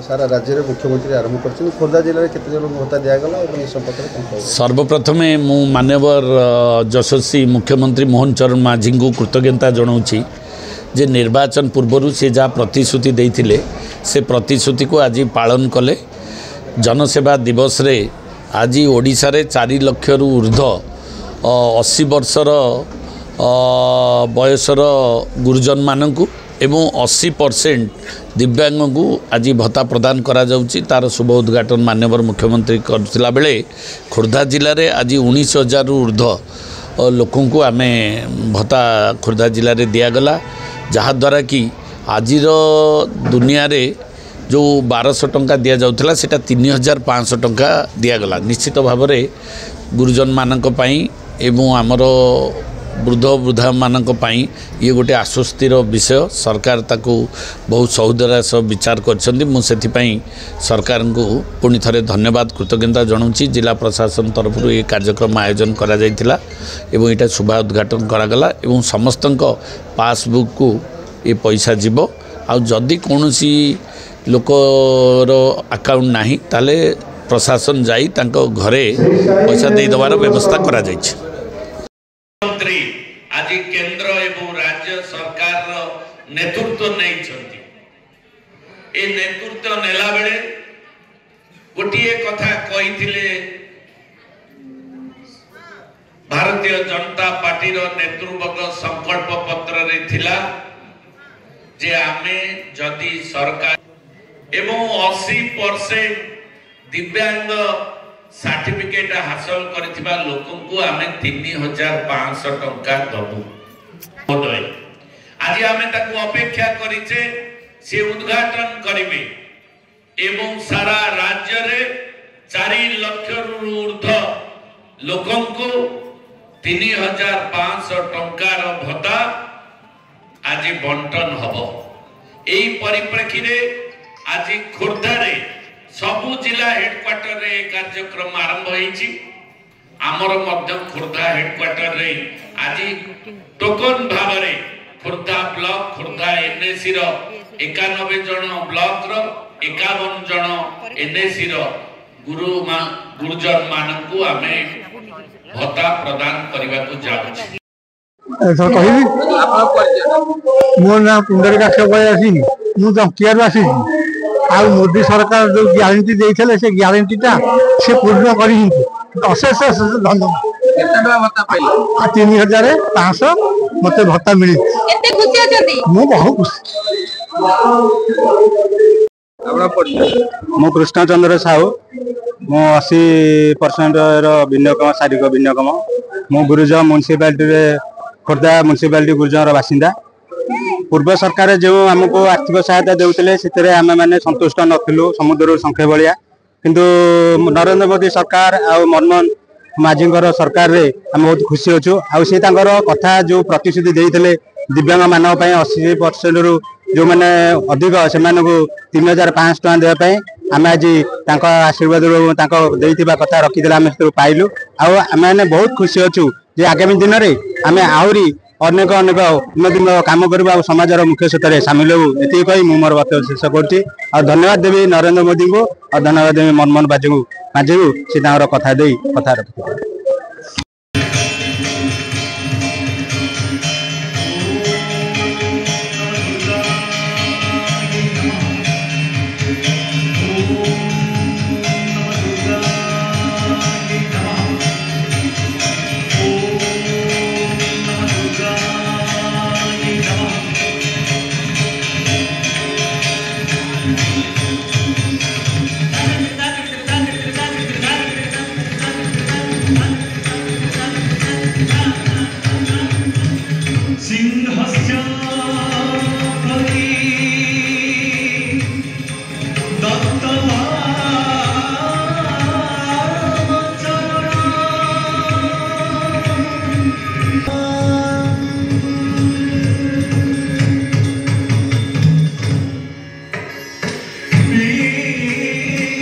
सारा राज्य में मुख्यमंत्री आरंभ कर खोर्धा जिले में केते जन भत्ता दिगला सर्वप्रथम मु मान्यवर यशस्वी मुख्यमंत्री मोहन चरण माझी को कृतज्ञता जनाऊँगी जे निर्वाचन पूर्व से जहाँ प्रतिश्रुति देते से प्रतिश्रुति को आज पालन कले। जनसेवा दिवस रे आज ओडिशा रे 4 लाख रु ऊर्ध्व 80 वर्षर बयसर गुरुजन मानकु एवं 80% दिव्यांग को आज भत्ता प्रदान करा जाउची। तार शुभ उद्घाटन माननीय मुख्यमंत्री करथिला बेले खोर्धा जिले में आज 19,000 रु ऊर्ध्व लोक आम भत्ता खोर्धा जिले में दिगला, जहाद्वारा कि आज दुनिया रे जो 1200 टंका दि जाउथला सेटा 3,500 टंका दिगला। निश्चित भाव में गुरुजन मानक पई एवं आमर वृद्ध वृद्धा मानक पई ये गोटे आश्वस्तिर विषय। सरकार ताकू बहुत सौदर सह विचार कर सरकार को पुणी थे धन्यवाद कृतज्ञता जनाऊँगी। जिला प्रशासन तरफ ये कार्यक्रम आयोजन करा जायतिला एवं यहाँ शुभा उद्घाटन करागला एवं समस्त पासबुक को ये पैसा जीव। आ जदि कौन लोकर अकाउंट नहीं ताले प्रशासन जाई तांको घरे पैसा दे देवार व्यवस्था करा जायछि। आज केंद्र एवं राज्य सरकार नेतृत्व नहीं छंती। ए नेतृत्व नेला बेले गोटिए कथा कहिथिले भारतीय जनता पार्टी रो नेतृवर्ग संकल्प पत्र रे थिला जे आमे जदि सरकार एवं 80% दिव्यांग सर्टिफिकेट हासिल करथिबा लोकन को आमे 3,500 टंका दबु। आज आमे ताकू अपेक्षा करिचे से उद्घाटन करिवे एवं सारा राज्य रे 4 लाख रु ऊर्ध्व लोकन को 3,500 टंकार भत्ता आज बंटन हबो। एई परिप्रेक्षी रे आज खोर्धा रे सबु जिला हेडक्वार्टर रे कार्यक्रम आरंभ होईची। आमर मध्य खोर्धा हेडक्वार्टर रे आज टोकन भाव रे खोर्धा ब्लॉक खोर्धा एनएसी रो 91 जन ब्लॉक रो 51 जन एनएसी रो गुरुजन मानकु आमे भत्ता प्रदान करबा को जाउछी। सर कहिबी मो ना पुंडरीका आसी मु जंकियार आसी आ मोदी सरकार जो ग्यारंटी देते से ग्यारंटीटा से पूर्ण कर अशेष धन्यवाद। 3,500 मत भत्ता मिली बहुत खुशी। मु कृष्णचंद्र साहू मो 80% विनियोगम शारीरिक विनियोगम मो गुरुज म्यूनिसिपालिटी खोर्धा म्यूनिसिपालिटी गुरुजर बासिंदा। पूर्व सरकार जो आमको आर्थिक सहायता देउतले सेतरे आमे माने संतुष्ट नथिलु समुद्र संख्या बलिया, किंतु नरेंद्र मोदी सरकार आ मनमोहन माझींकर सरकार रे हम बहुत खुशी होछु। आ से तांकर कथा जो प्रतिश्रुति देइतले दिव्यांग मानव पय 80% रु जो माने अधिक से माने को 3,500 टका देबा पय आमे आज तांका आशीर्वाद रो तांका देइतिबा कथा रखिदिला आमे से पाइलु। आ आमे बहुत खुशी होछु जे आगामी दिन रे आमे आउरी अनेक अनेक उन्नति काम करबा समाजर मुख्य क्षेत्र सामिल हो एति कहि मु मोर बात शेष करछि। और धन्यवाद देवी नरेंद्र मोदी को और धन्यवाद देवी मनमोहन माझी को से कथा दे कथा रखि।